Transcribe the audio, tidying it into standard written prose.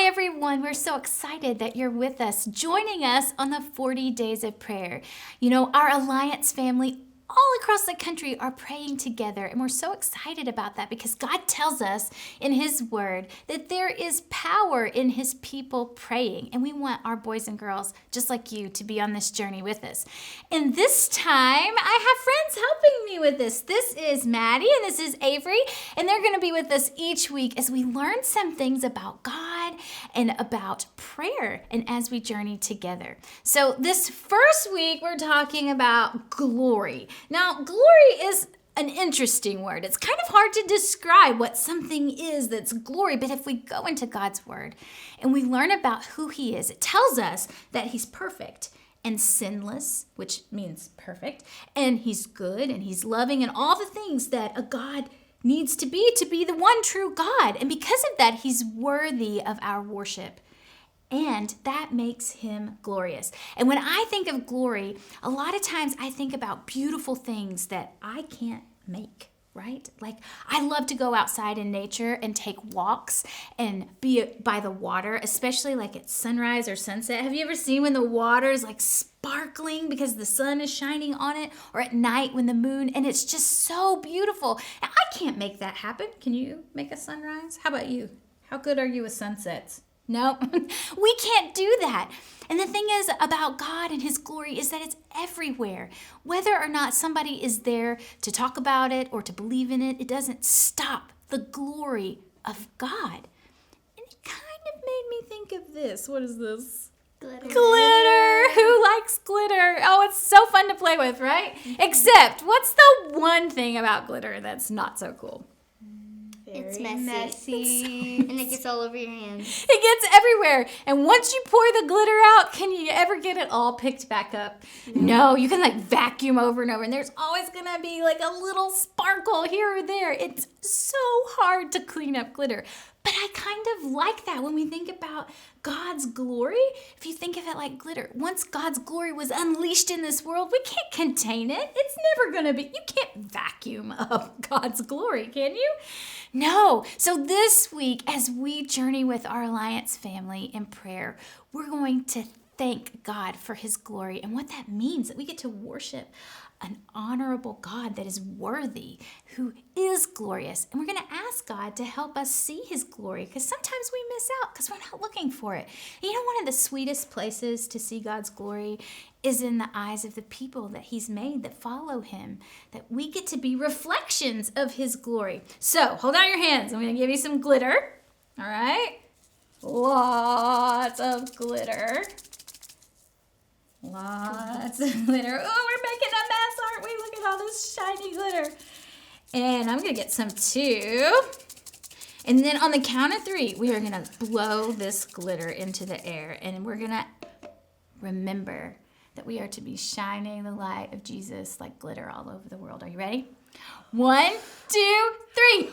everyone. We're so excited that you're with us, joining us on the 40 Days of Prayer. You know, our Alliance family all across the country are praying together, and we're so excited about that because God tells us in His Word that there is power in His people praying, and we want our boys and girls, just like you, to be on this journey with us. And this time, I have friends helping me with this. This is Maddie, and this is Avery, and they're going to be with us each week as we learn some things about God and about prayer, and as we journey together. So this first week, we're talking about glory. Now, glory is an interesting word. It's kind of hard to describe what something is that's glory, but if we go into God's Word and we learn about who He is, it tells us that He's perfect and sinless, which means perfect, and He's good and He's loving and all the things that a God needs to be the one true God. And because of that, He's worthy of our worship. And that makes Him glorious. And when I think of glory, a lot of times I think about beautiful things that I can't make, right? Like I love to go outside in nature and take walks and be by the water, especially like at sunrise or sunset. Have you ever seen when the water is like sparkling because the sun is shining on it, or at night when the moon, and it's just so beautiful. And I can't make that happen. Can you make a sunrise? How about you? How good are you with sunsets? No, we can't do that. And the thing is about God and His glory is that it's everywhere. Whether or not somebody is there to talk about it or to believe in it, it doesn't stop the glory of God. And it kind of made me think of this. What is this? Glitter. Glitter. Who likes glitter? Oh, it's so fun to play with, right? Except, what's the one thing about glitter that's not so cool? It's messy. And it gets all over your hands. It gets everywhere. And once you pour the glitter out, can you ever get it all picked back up? No, you can like vacuum over and over, and there's always going to be like a little sparkle here or there. It's so hard to clean up glitter. But I kind of like that when we think about God's glory. If you think of it like glitter, once God's glory was unleashed in this world, we can't contain it. It's never going to be, you can't vacuum up God's glory, can you? No. So this week, as we journey with our Alliance family in prayer, we're going to thank God for His glory and what that means, that we get to worship an honorable God that is worthy, who is glorious. And we're going to ask God to help us see His glory, because sometimes we miss out because we're not looking for it. And you know, one of the sweetest places to see God's glory is in the eyes of the people that He's made that follow Him, that we get to be reflections of His glory. So hold out your hands. I'm going to give you some glitter. All right? Lots of glitter. Lots of glitter. Oh, we're making a mess, aren't we? Look at all this shiny glitter. And I'm going to get some too. And then on the count of 3, we are going to blow this glitter into the air. And we're going to remember that we are to be shining the light of Jesus like glitter all over the world. Are you ready? 1, 2, 3.